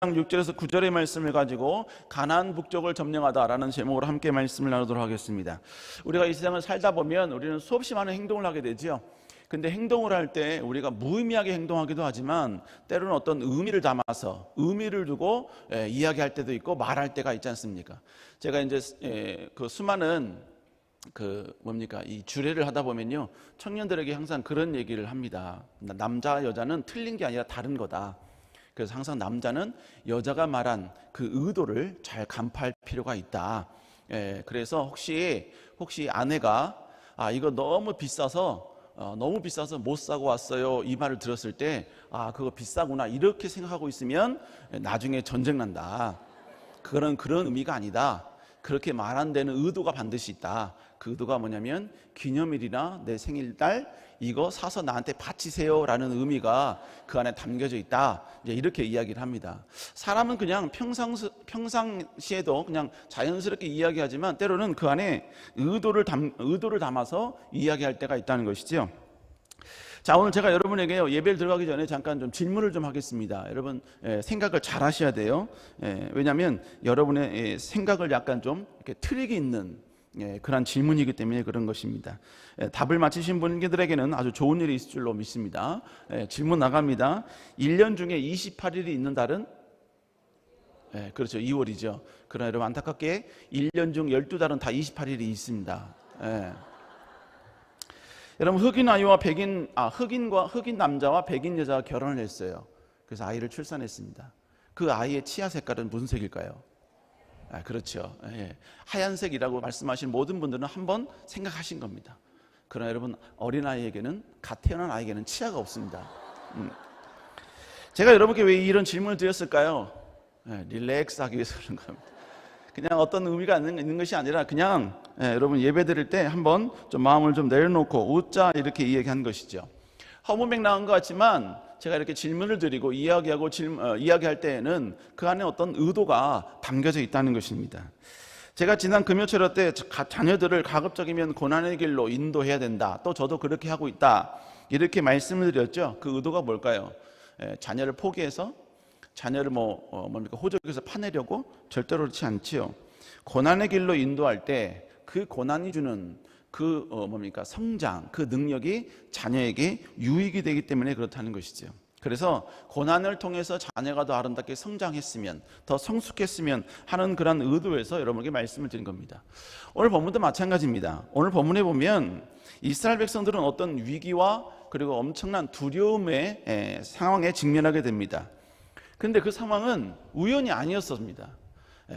6절에서 9절의 말씀을 가지고 가나안 북쪽을 점령하다라는 제목으로 함께 말씀을 나누도록 하겠습니다. 우리가 이 세상을 살다 보면 우리는 수없이 많은 행동을 하게 되죠. 근데 행동을 할 때 우리가 무의미하게 행동하기도 하지만 때로는 어떤 의미를 담아서 의미를 두고 이야기할 때도 있고 말할 때가 있지 않습니까? 제가 이제 그 수많은 이 주례를 하다 보면요, 청년들에게 항상 그런 얘기를 합니다. 남자 여자는 틀린 게 아니라 다른 거다. 그래서 항상 남자는 여자가 말한 그 의도를 잘 간파할 필요가 있다. 그래서 혹시 아내가 이거 너무 비싸서 못 사고 왔어요, 이 말을 들었을 때 그거 비싸구나 이렇게 생각하고 있으면 나중에 전쟁 난다. 그런 의미가 아니다. 그렇게 말 안 되는 의도가 반드시 있다. 그 의도가 뭐냐면 기념일이나 내 생일날 이거 사서 나한테 바치세요 라는 의미가 그 안에 담겨져 있다. 이렇게 이야기를 합니다. 사람은 그냥 평상시에도 그냥 자연스럽게 이야기하지만 때로는 그 안에 의도를 담아서 이야기할 때가 있다는 것이죠. 자, 오늘 제가 여러분에게 예배를 들어가기 전에 잠깐 좀 질문을 좀 하겠습니다. 여러분 생각을 잘 하셔야 돼요. 왜냐하면 여러분의 생각을 약간 좀 이렇게 트릭이 있는 그런 질문이기 때문에 그런 것입니다. 답을 맞히신 분들에게는 아주 좋은 일이 있을 줄로 믿습니다. 질문 나갑니다. 1년 중에 28일이 있는 달은? 그렇죠, 2월이죠. 그러나 여러분 안타깝게 1년 중 12달은 다 28일이 있습니다. 여러분 흑인 남자와 백인 여자가 결혼을 했어요. 그래서 아이를 출산했습니다. 그 아이의 치아 색깔은 무슨 색일까요? 그렇죠. 하얀색이라고 말씀하신 모든 분들은 한번 생각하신 겁니다. 그러나 여러분 어린아이에게는 갓 태어난 아이에게는 치아가 없습니다. 제가 여러분께 왜 이런 질문을 드렸을까요? 릴렉스하기 위해서 그런 겁니다. 그냥 어떤 의미가 있는 것이 아니라 그냥 여러분 예배 드릴 때 한번 좀 마음을 좀 내려놓고 웃자 이렇게 이야기한 것이죠. 허무맹랑한 것 같지만 제가 이렇게 질문을 드리고 이야기할 때에는 그 안에 어떤 의도가 담겨져 있다는 것입니다. 제가 지난 금요철 때 자녀들을 가급적이면 고난의 길로 인도해야 된다. 또 저도 그렇게 하고 있다. 이렇게 말씀을 드렸죠. 그 의도가 뭘까요? 자녀를 포기해서 자녀를 호적에서 파내려고? 절대로 그렇지 않지요. 고난의 길로 인도할 때 그 고난이 주는 성장, 그 능력이 자녀에게 유익이 되기 때문에 그렇다는 것이죠. 그래서 고난을 통해서 자녀가 더 아름답게 성장했으면, 더 성숙했으면 하는 그런 의도에서 여러분에게 말씀을 드린 겁니다. 오늘 본문도 마찬가지입니다. 오늘 본문에 보면 이스라엘 백성들은 어떤 위기와 그리고 엄청난 두려움의 상황에 직면하게 됩니다. 그런데 그 상황은 우연이 아니었습니다.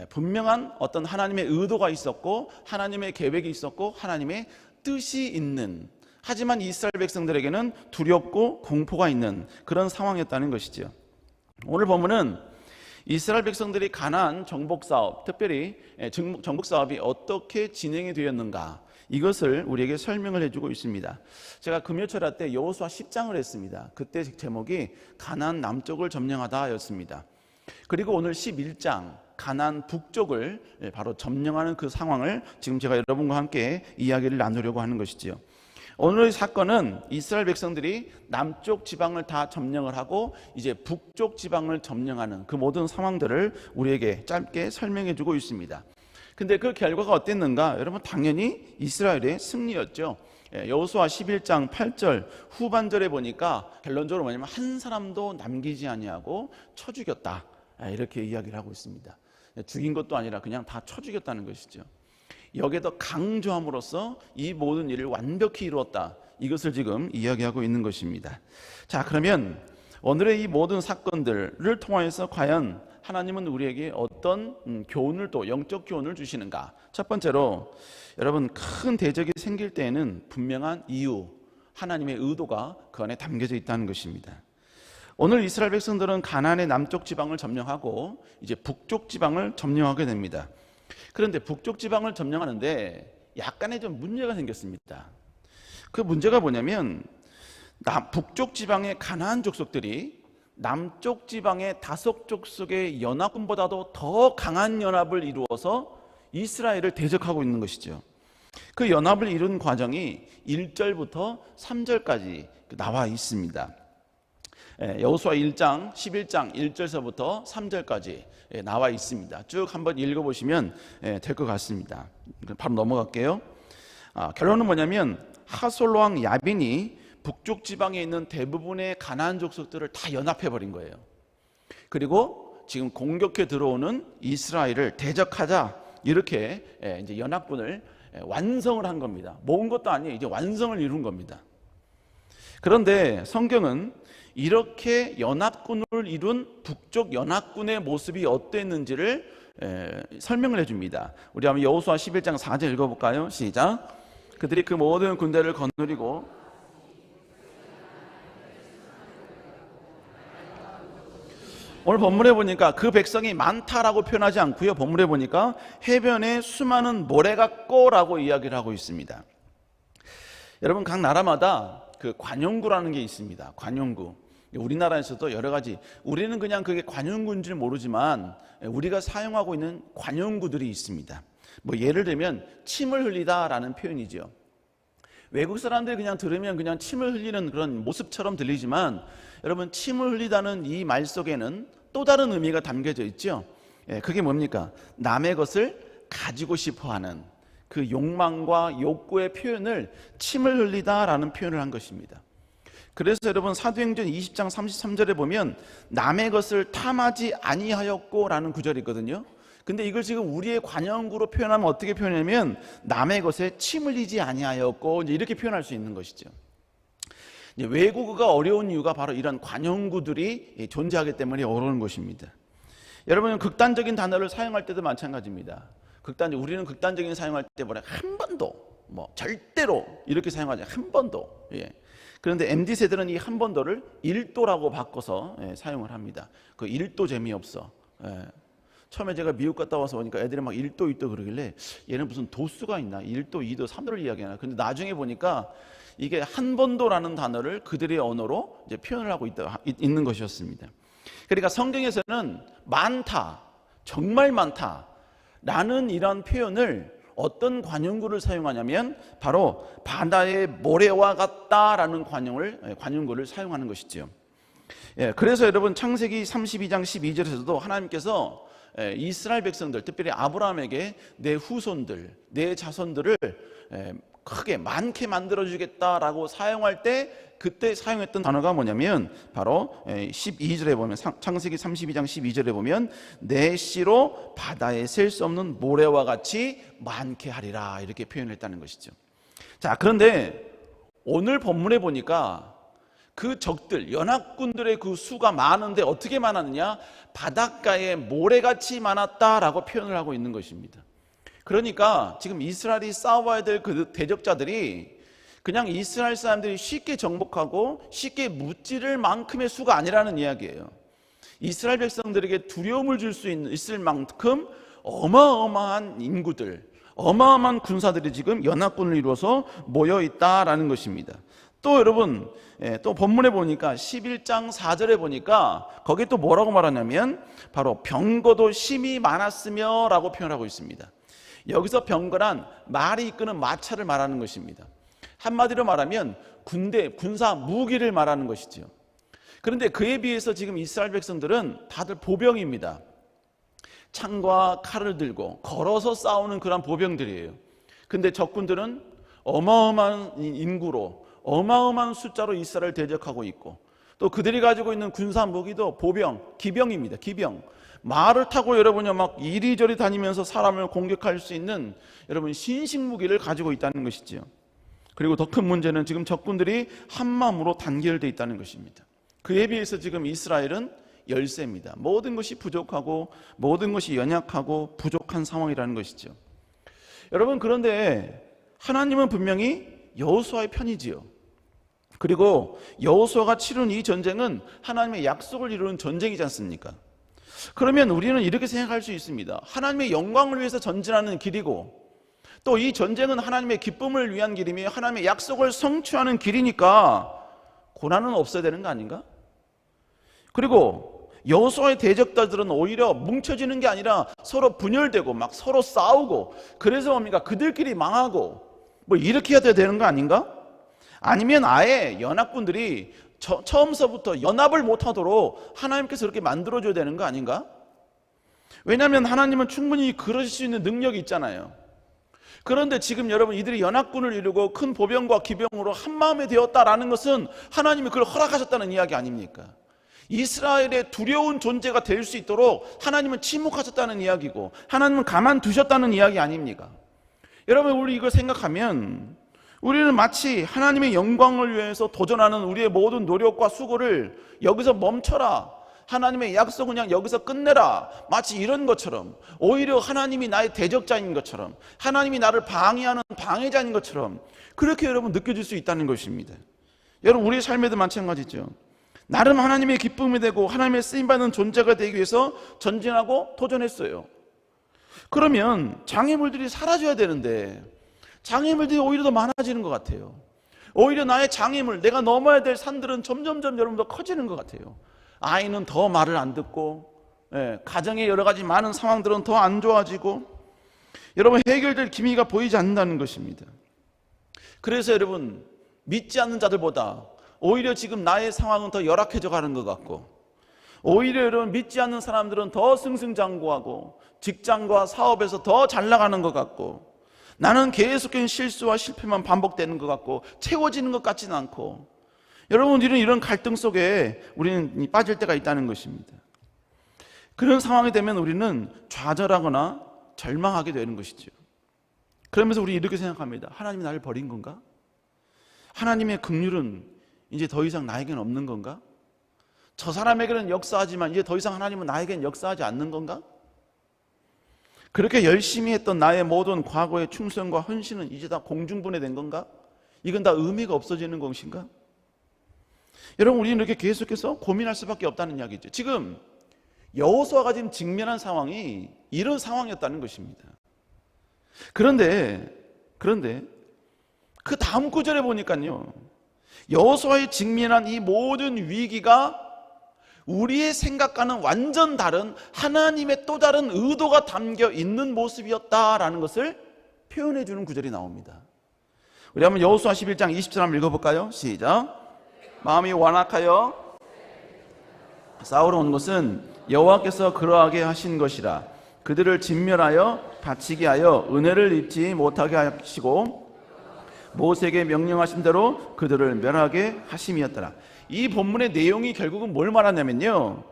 분명한 어떤 하나님의 의도가 있었고 하나님의 계획이 있었고 하나님의 뜻이 있는, 하지만 이스라엘 백성들에게는 두렵고 공포가 있는 그런 상황이었다는 것이죠. 오늘 본문은 이스라엘 백성들이 가나안 정복사업, 특별히 정복사업이 어떻게 진행이 되었는가, 이것을 우리에게 설명을 해주고 있습니다. 제가 금요철 때 여호수아 10장을 했습니다. 그때 제목이 가나안 남쪽을 점령하다 였습니다. 그리고 오늘 11장 가나안 북쪽을 바로 점령하는 그 상황을 지금 제가 여러분과 함께 이야기를 나누려고 하는 것이지요. 오늘의 사건은 이스라엘 백성들이 남쪽 지방을 다 점령을 하고 이제 북쪽 지방을 점령하는 그 모든 상황들을 우리에게 짧게 설명해 주고 있습니다. 근데 그 결과가 어땠는가? 여러분 당연히 이스라엘의 승리였죠. 여호수아 11장 8절 후반절에 보니까 결론적으로 뭐냐면 한 사람도 남기지 아니하고 쳐 죽였다, 이렇게 이야기를 하고 있습니다. 죽인 것도 아니라 그냥 다 쳐 죽였다는 것이죠. 여기에 더 강조함으로써 이 모든 일을 완벽히 이루었다, 이것을 지금 이야기하고 있는 것입니다. 자, 그러면 오늘의 이 모든 사건들을 통하여서 과연 하나님은 우리에게 어떤 교훈을, 또 영적 교훈을 주시는가? 첫 번째로 여러분 큰 대적이 생길 때에는 분명한 이유, 하나님의 의도가 그 안에 담겨져 있다는 것입니다. 오늘 이스라엘 백성들은 가나안의 남쪽 지방을 점령하고 이제 북쪽 지방을 점령하게 됩니다. 그런데 북쪽 지방을 점령하는데 약간의 좀 문제가 생겼습니다. 그 문제가 뭐냐면 북쪽 지방의 가나안 족속들이 남쪽 지방의 다섯 족속의 연합군보다도 더 강한 연합을 이루어서 이스라엘을 대적하고 있는 것이죠. 그 연합을 이룬 과정이 1절부터 3절까지 나와 있습니다. 여호수아 1장 11장 1절서부터 3절까지 나와 있습니다. 쭉 한번 읽어보시면 될 것 같습니다. 바로 넘어갈게요. 결론은 뭐냐면 하솔 왕 야빈이 북쪽 지방에 있는 대부분의 가나안 족속들을 다 연합해버린 거예요. 그리고 지금 공격해 들어오는 이스라엘을 대적하자, 이렇게 이제 연합군을 완성을 한 겁니다. 모은 것도 아니에요. 이제 완성을 이룬 겁니다. 그런데 성경은 이렇게 연합군을 이룬 북쪽 연합군의 모습이 어땠는지를 설명을 해줍니다. 우리 한번 여호수아 11장 4절 읽어볼까요? 시작. 그들이 그 모든 군대를 거느리고 오늘 본문에 보니까 그 백성이 많다라고 표현하지 않고요, 본문에 보니까 해변에 수많은 모래 같고라고 이야기를 하고 있습니다. 여러분, 각 나라마다 그 관용구라는 게 있습니다. 관용구. 우리나라에서도 여러 가지, 우리는 그냥 그게 관용구인 줄 모르지만 우리가 사용하고 있는 관용구들이 있습니다. 뭐 예를 들면 침을 흘리다라는 표현이죠. 외국 사람들이 그냥 들으면 그냥 침을 흘리는 그런 모습처럼 들리지만, 여러분, 침을 흘리다는 이 말 속에는 또 다른 의미가 담겨져 있죠. 그게 뭡니까? 남의 것을 가지고 싶어하는 그 욕망과 욕구의 표현을 침을 흘리다라는 표현을 한 것입니다. 그래서 여러분, 사도행전 20장 33절에 보면 남의 것을 탐하지 아니하였고라는 구절이 있거든요. 근데 이걸 지금 우리의 관용구로 표현하면 어떻게 표현하냐면 남의 것에 침 흘리지 아니하였고, 이제 이렇게 표현할 수 있는 것이죠. 이제 외국어가 어려운 이유가 바로 이런 관용구들이 존재하기 때문에 어려운 것입니다. 여러분, 극단적인 단어를 사용할 때도 마찬가지입니다. 우리는 극단적인 사용할 때 뭐래? 한 번도, 절대로 이렇게 사용하지, 한 번도. 그런데 MZ세대는 이 한 번도를 1도라고 바꿔서 사용을 합니다. 그 1도 재미없어. 처음에 제가 미국 갔다 와서 보니까 애들이 막 1도, 2도 그러길래 얘는 무슨 도수가 있나? 1도, 2도, 3도를 이야기하나? 근데 나중에 보니까 이게 한 번도라는 단어를 그들의 언어로 이제 표현을 하고 있는 것이었습니다. 그러니까 성경에서는 많다, 정말 많다 라는 이런 표현을 어떤 관용구를 사용하냐면 바로 바다의 모래와 같다라는 관용구를 사용하는 것이죠. 그래서 여러분, 창세기 32장 12절에서도 하나님께서 이스라엘 백성들, 특별히 아브라함에게 내 후손들, 내 자손들을 크게 많게 만들어주겠다라고 사용할 때 그때 사용했던 단어가 뭐냐면 바로 12절에 보면, 창세기 32장 12절에 보면 내 씨로 바다에 셀 수 없는 모래와 같이 많게 하리라, 이렇게 표현했다는 것이죠. 자, 그런데 오늘 본문에 보니까 그 적들, 연합군들의 그 수가 많은데 어떻게 많았느냐? 바닷가에 모래같이 많았다라고 표현을 하고 있는 것입니다. 그러니까 지금 이스라엘이 싸워야 될 그 대적자들이 그냥 이스라엘 사람들이 쉽게 정복하고 쉽게 무찌를 만큼의 수가 아니라는 이야기예요. 이스라엘 백성들에게 두려움을 줄 수 있을 만큼 어마어마한 인구들, 어마어마한 군사들이 지금 연합군을 이루어서 모여있다라는 것입니다. 또 여러분, 또 본문에 보니까 11장 4절에 보니까 거기에 또 뭐라고 말하냐면 바로 병거도 심히 많았으며 라고 표현하고 있습니다. 여기서 병거란 말이 이끄는 마차를 말하는 것입니다. 한마디로 말하면 군사 무기를 말하는 것이죠. 그런데 그에 비해서 지금 이스라엘 백성들은 다들 보병입니다. 창과 칼을 들고 걸어서 싸우는 그런 보병들이에요. 근데 적군들은 어마어마한 인구로, 어마어마한 숫자로 이스라엘을 대적하고 있고, 또 그들이 가지고 있는 군사 무기도 기병입니다. 기병. 말을 타고 여러분이 막 이리저리 다니면서 사람을 공격할 수 있는 여러분 신식 무기를 가지고 있다는 것이지요. 그리고 더 큰 문제는 지금 적군들이 한마음으로 단결되어 있다는 것입니다. 그에 비해서 지금 이스라엘은 열세입니다. 모든 것이 부족하고 모든 것이 연약하고 부족한 상황이라는 것이죠. 여러분, 그런데 하나님은 분명히 여호수아의 편이지요. 그리고 여호수아가 치른 이 전쟁은 하나님의 약속을 이루는 전쟁이지 않습니까? 그러면 우리는 이렇게 생각할 수 있습니다. 하나님의 영광을 위해서 전진하는 길이고, 또 이 전쟁은 하나님의 기쁨을 위한 길이며 하나님의 약속을 성취하는 길이니까 고난은 없어야 되는 거 아닌가? 그리고 여호수아의 대적자들은 오히려 뭉쳐지는 게 아니라 서로 분열되고 막 서로 싸우고, 그래서 뭡니까? 그들끼리 망하고 뭐 이렇게 해야 되는 거 아닌가? 아니면 아예 연합군들이 처음서부터 연합을 못하도록 하나님께서 그렇게 만들어줘야 되는 거 아닌가? 왜냐하면 하나님은 충분히 그러실 수 있는 능력이 있잖아요. 그런데 지금 여러분 이들이 연합군을 이루고 큰 보병과 기병으로 한마음이 되었다라는 것은 하나님이 그걸 허락하셨다는 이야기 아닙니까? 이스라엘의 두려운 존재가 될 수 있도록 하나님은 침묵하셨다는 이야기고 하나님은 가만두셨다는 이야기 아닙니까? 여러분 우리 이걸 생각하면 우리는 마치 하나님의 영광을 위해서 도전하는 우리의 모든 노력과 수고를 여기서 멈춰라, 하나님의 약속은 그냥 여기서 끝내라, 마치 이런 것처럼, 오히려 하나님이 나의 대적자인 것처럼, 하나님이 나를 방해하는 방해자인 것처럼 그렇게 여러분 느껴질 수 있다는 것입니다. 여러분 우리의 삶에도 마찬가지죠. 나름 하나님의 기쁨이 되고 하나님의 쓰임받는 존재가 되기 위해서 전진하고 도전했어요. 그러면 장애물들이 사라져야 되는데 장애물들이 오히려 더 많아지는 것 같아요. 오히려 나의 장애물, 내가 넘어야 될 산들은 점점점 여러분 더 커지는 것 같아요. 아이는 더 말을 안 듣고, 가정의 여러 가지 많은 상황들은 더 안 좋아지고, 여러분 해결될 기미가 보이지 않는다는 것입니다. 그래서 여러분 믿지 않는 자들보다 오히려 지금 나의 상황은 더 열악해져 가는 것 같고, 오히려 여러분 믿지 않는 사람들은 더 승승장구하고 직장과 사업에서 더 잘 나가는 것 같고, 나는 계속적인 실수와 실패만 반복되는 것 같고 채워지는 것 같지는 않고, 여러분 우리는 이런 갈등 속에 우리는 빠질 때가 있다는 것입니다. 그런 상황이 되면 우리는 좌절하거나 절망하게 되는 것이죠. 그러면서 우리 이렇게 생각합니다. 하나님이 나를 버린 건가? 하나님의 긍휼은 이제 더 이상 나에게는 없는 건가? 저 사람에게는 역사하지만 이제 더 이상 하나님은 나에게는 역사하지 않는 건가? 그렇게 열심히 했던 나의 모든 과거의 충성과 헌신은 이제 다 공중분해된 건가? 이건 다 의미가 없어지는 것인가? 여러분 우리는 이렇게 계속해서 고민할 수밖에 없다는 이야기죠. 지금 여호수아가 지금 직면한 상황이 이런 상황이었다는 것입니다. 그런데 그 다음 구절에 보니까요, 여호수아의 직면한 이 모든 위기가 우리의 생각과는 완전 다른 하나님의 또 다른 의도가 담겨 있는 모습이었다라는 것을 표현해 주는 구절이 나옵니다. 우리 한번 여호수아 11장 20절 한번 읽어볼까요? 시작. 마음이 완악하여 싸우러 온 것은 여호와께서 그러하게 하신 것이라. 그들을 진멸하여 다치게 하여 은혜를 입지 못하게 하시고 모세에게 명령하신 대로 그들을 멸하게 하심이었더라. 이 본문의 내용이 결국은 뭘 말하냐면요,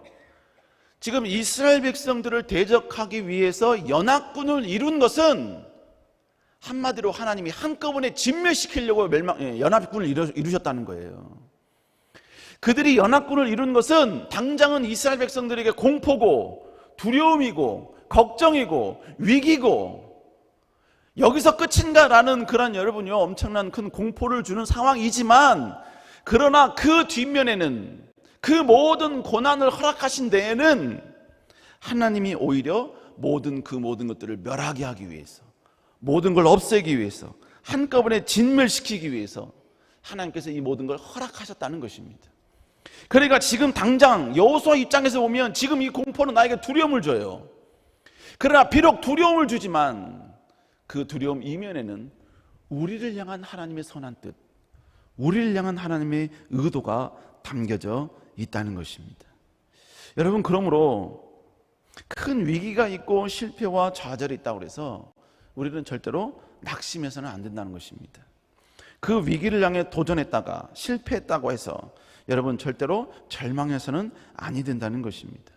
지금 이스라엘 백성들을 대적하기 위해서 연합군을 이룬 것은 한마디로 하나님이 한꺼번에 진멸시키려고 연합군을 이루셨다는 거예요. 그들이 연합군을 이룬 것은 당장은 이스라엘 백성들에게 공포고 두려움이고 걱정이고 위기고, 여기서 끝인가라는 그런 여러분요 엄청난 큰 공포를 주는 상황이지만, 그러나 그 뒷면에는, 그 모든 고난을 허락하신 데에는 하나님이 오히려 모든 것들을 멸하게 하기 위해서, 모든 걸 없애기 위해서, 한꺼번에 진멸시키기 위해서 하나님께서 이 모든 걸 허락하셨다는 것입니다. 그러니까 지금 당장 여호수아 입장에서 보면 지금 이 공포는 나에게 두려움을 줘요. 그러나 비록 두려움을 주지만 그 두려움 이면에는 우리를 향한 하나님의 선한 뜻, 우리를 향한 하나님의 의도가 담겨져 있다는 것입니다. 여러분, 그러므로 큰 위기가 있고 실패와 좌절이 있다고 해서 우리는 절대로 낙심해서는 안 된다는 것입니다. 그 위기를 향해 도전했다가 실패했다고 해서 여러분 절대로 절망해서는 아니 된다는 것입니다.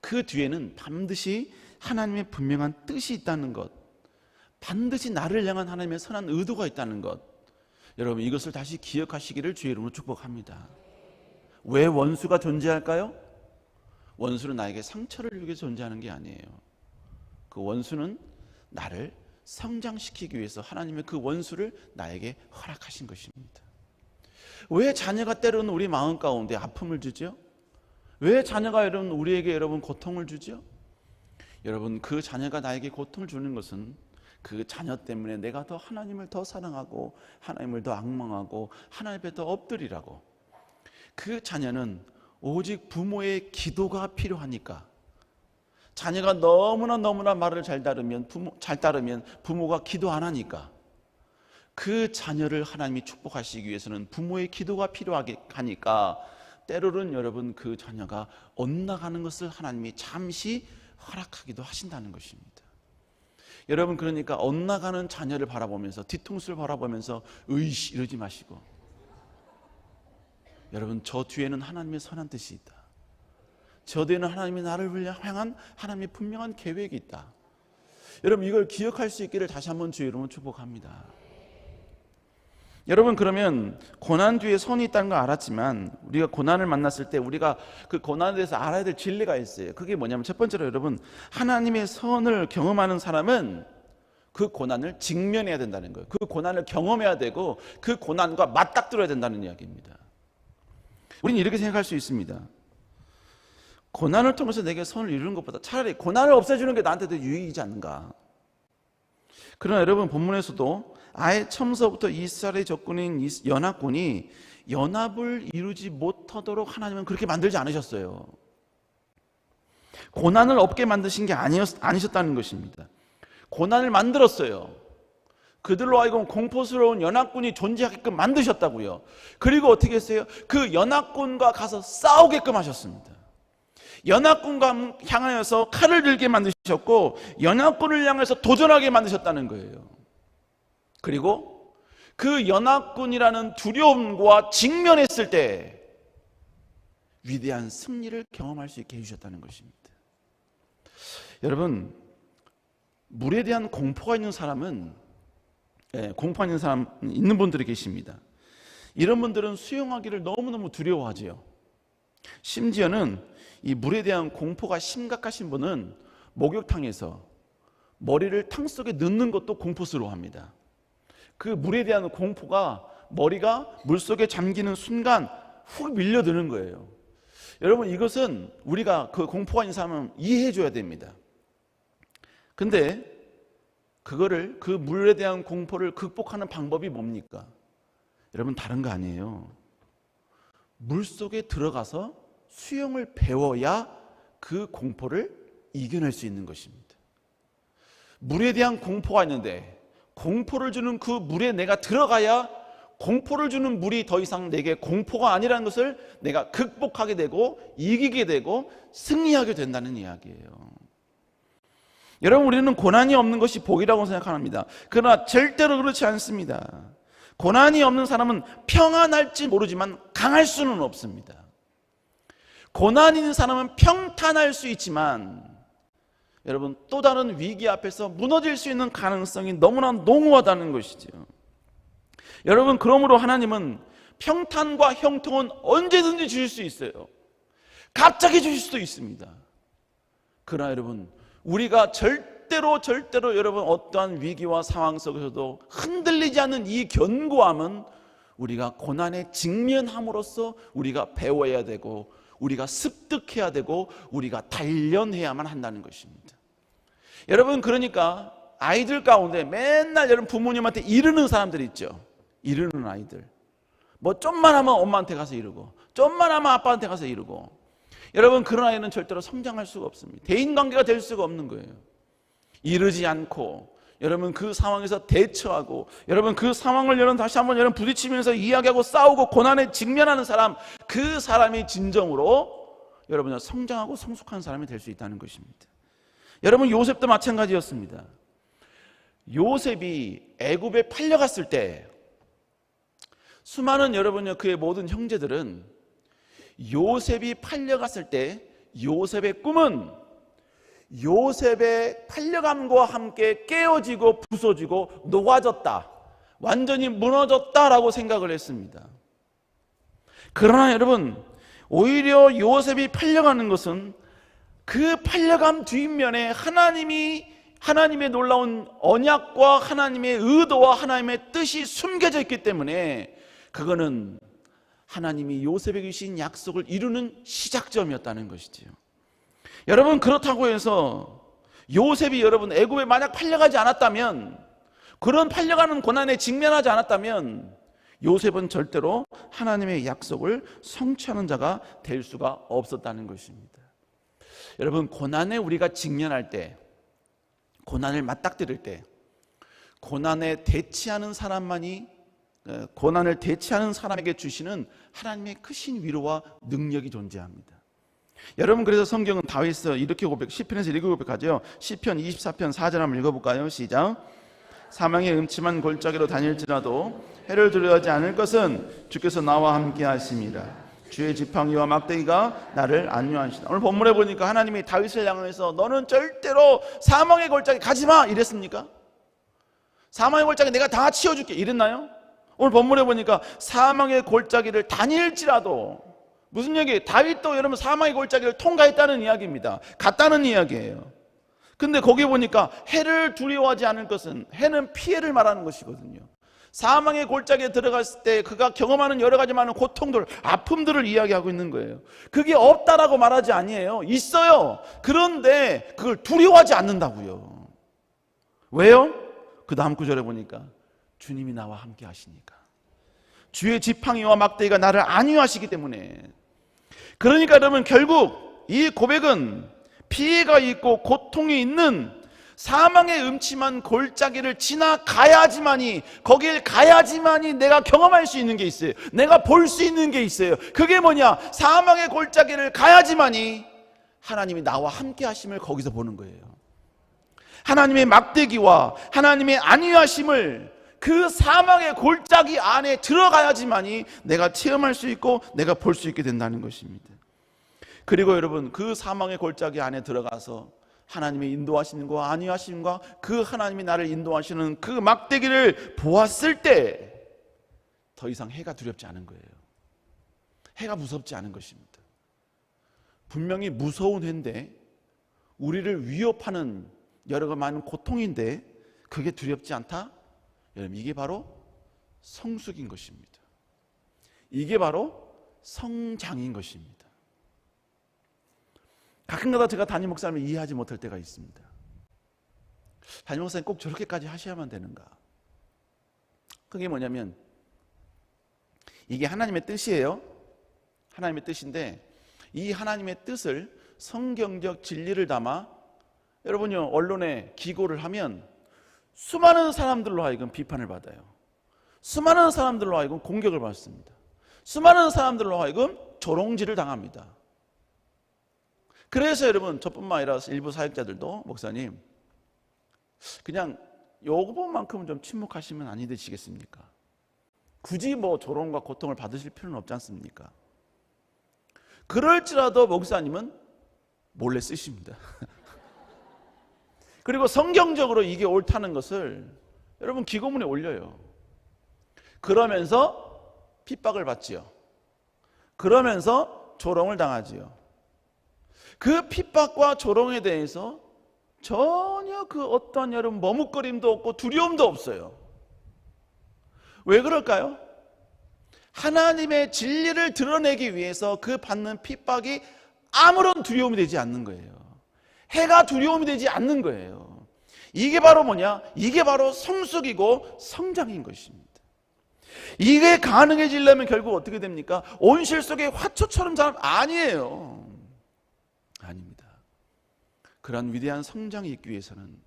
그 뒤에는 반드시 하나님의 분명한 뜻이 있다는 것, 반드시 나를 향한 하나님의 선한 의도가 있다는 것, 여러분 이것을 다시 기억하시기를 주의 이름으로 축복합니다. 왜 원수가 존재할까요? 원수는 나에게 상처를 주기 위해서 존재하는 게 아니에요. 그 원수는 나를 성장시키기 위해서 하나님의 그 원수를 나에게 허락하신 것입니다. 왜 자녀가 때로는 우리 마음 가운데 아픔을 주죠? 왜 자녀가 여러분 우리에게 여러분 고통을 주죠? 여러분 그 자녀가 나에게 고통을 주는 것은 그 자녀 때문에 내가 더 하나님을 더 사랑하고 하나님을 더 앙망하고 하나님 앞에 더 엎드리라고. 그 자녀는 오직 부모의 기도가 필요하니까, 자녀가 너무나 말을 잘 따르면 부모가 기도 안 하니까, 그 자녀를 하나님이 축복하시기 위해서는 부모의 기도가 필요하니까 때로는 여러분 그 자녀가 엇나가는 것을 하나님이 잠시 허락하기도 하신다는 것입니다. 여러분 그러니까 엇나가는 자녀를 바라보면서 뒤통수를 바라보면서 으이씨 이러지 마시고, 여러분 저 뒤에는 하나님의 선한 뜻이 있다. 저 뒤에는 하나님이 나를 향한 하나님의 분명한 계획이 있다. 여러분 이걸 기억할 수 있기를 다시 한번 주의 이름으로 축복합니다. 여러분 그러면 고난 뒤에 선이 있다는 걸 알았지만 우리가 고난을 만났을 때 우리가 그 고난에 대해서 알아야 될 진리가 있어요. 그게 뭐냐면 첫 번째로 여러분 하나님의 선을 경험하는 사람은 그 고난을 직면해야 된다는 거예요. 그 고난을 경험해야 되고 그 고난과 맞닥뜨려야 된다는 이야기입니다. 우리는 이렇게 생각할 수 있습니다. 고난을 통해서 내게 선을 이루는 것보다 차라리 고난을 없애주는 게 나한테 더 유익이지 않는가. 그러나 여러분 본문에서도 아예 처음서부터 이스라엘의 적군인 연합군이 연합을 이루지 못하도록 하나님은 그렇게 만들지 않으셨어요. 고난을 없게 만드신 게 아니셨다는 것입니다. 고난을 만들었어요. 그들로 하여금 공포스러운 연합군이 존재하게끔 만드셨다고요. 그리고 어떻게 했어요? 그 연합군과 가서 싸우게끔 하셨습니다. 연합군과 향하여서 칼을 들게 만드셨고 연합군을 향해서 도전하게 만드셨다는 거예요. 그리고 그 연합군이라는 두려움과 직면했을 때 위대한 승리를 경험할 수 있게 해주셨다는 것입니다. 여러분 물에 대한 공포가 있는 사람은 있는 분들이 계십니다. 이런 분들은 수영하기를 너무너무 두려워하지요. 심지어는 이 물에 대한 공포가 심각하신 분은 목욕탕에서 머리를 탕 속에 넣는 것도 공포스러워합니다. 그 물에 대한 공포가 머리가 물속에 잠기는 순간 훅 밀려드는 거예요. 여러분 이것은 우리가 그 공포가 있는 사람은 이해해 줘야 됩니다. 근데 그거를 그 물에 대한 공포를 극복하는 방법이 뭡니까? 여러분 다른 거 아니에요. 물속에 들어가서 수영을 배워야 그 공포를 이겨낼 수 있는 것입니다. 물에 대한 공포가 있는데 공포를 주는 그 물에 내가 들어가야 공포를 주는 물이 더 이상 내게 공포가 아니라는 것을 내가 극복하게 되고 이기게 되고 승리하게 된다는 이야기예요. 여러분 우리는 고난이 없는 것이 복이라고 생각합니다. 그러나 절대로 그렇지 않습니다. 고난이 없는 사람은 평안할지 모르지만 강할 수는 없습니다. 고난이 있는 사람은 평탄할 수 있지만 여러분 또 다른 위기 앞에서 무너질 수 있는 가능성이 너무나 농후하다는 것이죠. 여러분 그러므로 하나님은 평탄과 형통은 언제든지 주실 수 있어요. 갑자기 주실 수도 있습니다. 그러나 여러분 우리가 절대로 여러분 어떠한 위기와 상황 속에서도 흔들리지 않는 이 견고함은 우리가 고난에 직면함으로써 우리가 배워야 되고 우리가 습득해야 되고 우리가 단련해야만 한다는 것입니다. 여러분 그러니까 아이들 가운데 맨날 여러분 부모님한테 이르는 사람들 있죠. 이르는 아이들 뭐 좀만 하면 엄마한테 가서 이르고 좀만 하면 아빠한테 가서 이르고 여러분 그런 아이는 절대로 성장할 수가 없습니다. 대인관계가 될 수가 없는 거예요. 이르지 않고 여러분 그 상황에서 대처하고 여러분 그 상황을 여러분 다시 한번 여러분 부딪히면서 이야기하고 싸우고 고난에 직면하는 사람, 그 사람이 진정으로 여러분 성장하고 성숙한 사람이 될 수 있다는 것입니다. 여러분 요셉도 마찬가지였습니다. 요셉이 애굽에 팔려갔을 때 수많은 여러분요 그의 모든 형제들은 요셉이 팔려갔을 때 요셉의 꿈은 요셉의 팔려감과 함께 깨어지고 부서지고 녹아졌다, 완전히 무너졌다라고 생각을 했습니다. 그러나 여러분 오히려 요셉이 팔려가는 것은 그 팔려감 뒷면에 하나님의 놀라운 언약과 하나님의 의도와 하나님의 뜻이 숨겨져 있기 때문에 그거는 하나님이 요셉에게 주신 약속을 이루는 시작점이었다는 것이지요. 여러분 그렇다고 해서 요셉이 여러분 애굽에 만약 팔려가지 않았다면, 그런 팔려가는 고난에 직면하지 않았다면 요셉은 절대로 하나님의 약속을 성취하는 자가 될 수가 없었다는 것입니다. 여러분 고난에 우리가 직면할 때, 고난을 맞닥뜨릴 때 고난에 대치하는 사람만이, 고난을 대치하는 사람에게 주시는 하나님의 크신 위로와 능력이 존재합니다. 여러분, 그래서 성경은 다윗에서 이렇게 시편에서 이렇게 고백하죠. 시편 24편 4절 한번 읽어볼까요? 시작. 사망의 음침한 골짜기로 다닐지라도 해를 두려워하지 않을 것은 주께서 나와 함께 하심이라. 주의 지팡이와 막대기가 나를 안위하시다. 오늘 본문에 보니까 하나님이 다윗을 향해서 너는 절대로 사망의 골짜기 가지마 이랬습니까? 사망의 골짜기 내가 다 치워줄게 이랬나요? 오늘 본문에 보니까 사망의 골짜기를 다닐지라도, 무슨 얘기예요? 다윗도 여러분 사망의 골짜기를 통과했다는 이야기입니다. 갔다는 이야기예요. 근데 거기 보니까 해를 두려워하지 않을 것은, 해는 피해를 말하는 것이거든요. 사망의 골짜기에 들어갔을 때 그가 경험하는 여러 가지 많은 고통들, 아픔들을 이야기하고 있는 거예요. 그게 없다라고 말하지 아니에요. 있어요. 그런데 그걸 두려워하지 않는다고요. 왜요? 그 다음 구절에 보니까 주님이 나와 함께 하시니까. 주의 지팡이와 막대기가 나를 안위하시기 때문에. 그러니까 여러분, 결국 이 고백은 피해가 있고 고통이 있는 사망의 음침한 골짜기를 지나가야지만이, 거길 가야지만이 내가 경험할 수 있는 게 있어요. 내가 볼 수 있는 게 있어요. 그게 뭐냐? 사망의 골짜기를 가야지만이 하나님이 나와 함께 하심을 거기서 보는 거예요. 하나님의 막대기와 하나님의 안위하심을 그 사망의 골짜기 안에 들어가야지만이 내가 체험할 수 있고 내가 볼 수 있게 된다는 것입니다. 그리고 여러분, 그 사망의 골짜기 안에 들어가서 하나님의 인도하심과 안위하심과 그 하나님이 나를 인도하시는 그 막대기를 보았을 때 더 이상 해가 두렵지 않은 거예요. 해가 무섭지 않은 것입니다. 분명히 무서운 해인데, 우리를 위협하는 여러 많은 고통인데 그게 두렵지 않다? 여러분, 이게 바로 성숙인 것입니다. 이게 바로 성장인 것입니다. 가끔가다 제가 담임 목사님을 이해하지 못할 때가 있습니다. 담임 목사님 꼭 저렇게까지 하셔야만 되는가? 그게 뭐냐면, 이게 하나님의 뜻이에요. 하나님의 뜻인데, 이 하나님의 뜻을 성경적 진리를 담아 여러분요, 언론에 기고를 하면 수많은 사람들로 하여금 비판을 받아요. 수많은 사람들로 하여금 공격을 받습니다. 수많은 사람들로 하여금 조롱질을 당합니다. 그래서 여러분, 저뿐만 아니라 일부 사역자들도, 목사님 그냥 요거 부분만큼은 좀 침묵하시면 아니 되시겠습니까? 굳이 뭐 조롱과 고통을 받으실 필요는 없지 않습니까? 그럴지라도 목사님은 몰래 쓰십니다. 그리고 성경적으로 이게 옳다는 것을 여러분 기고문에 올려요. 그러면서 핍박을 받지요. 그러면서 조롱을 당하지요. 그 핍박과 조롱에 대해서 전혀 그 어떠한 여러분 머뭇거림도 없고 두려움도 없어요. 왜 그럴까요? 하나님의 진리를 드러내기 위해서 그 받는 핍박이 아무런 두려움이 되지 않는 거예요. 해가 두려움이 되지 않는 거예요. 이게 바로 뭐냐? 이게 바로 성숙이고 성장인 것입니다. 이게 가능해지려면 결국 어떻게 됩니까? 온실 속의 화초처럼 자란 아니에요. 아닙니다. 그러한 위대한 성장이 있기 위해서는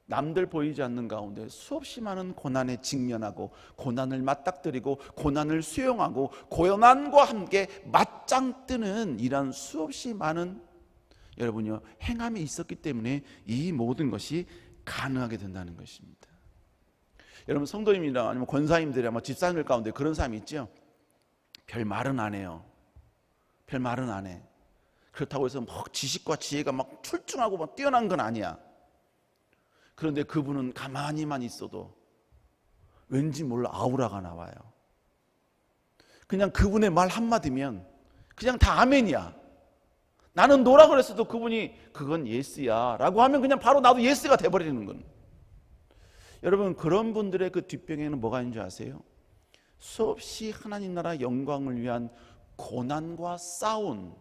남들 보이지 않는 가운데 수없이 많은 고난에 직면하고 고난을 맞닥뜨리고 고난을 수용하고 고난과 함께 맞짱 뜨는 이런 수없이 많은 여러분요 행함이 있었기 때문에 이 모든 것이 가능하게 된다는 것입니다. 여러분, 성도님이나 아니면 권사님들이 아마 집사님들 가운데 그런 사람이 있죠. 별 말은 안 해요. 별 말은 안 해. 그렇다고 해서 막 지식과 지혜가 막 출중하고 막 뛰어난 건 아니야. 그런데 그분은 가만히만 있어도 왠지 몰라 아우라가 나와요. 그냥 그분의 말 한마디면 그냥 다 아멘이야. 나는 노라 그랬어도 그분이 그건 예스야 라고 하면 그냥 바로 나도 예스가 돼버리는 건. 여러분, 그런 분들의 그 뒷병에는 뭐가 있는 줄 아세요? 수없이 하나님 나라 영광을 위한 고난과 싸운,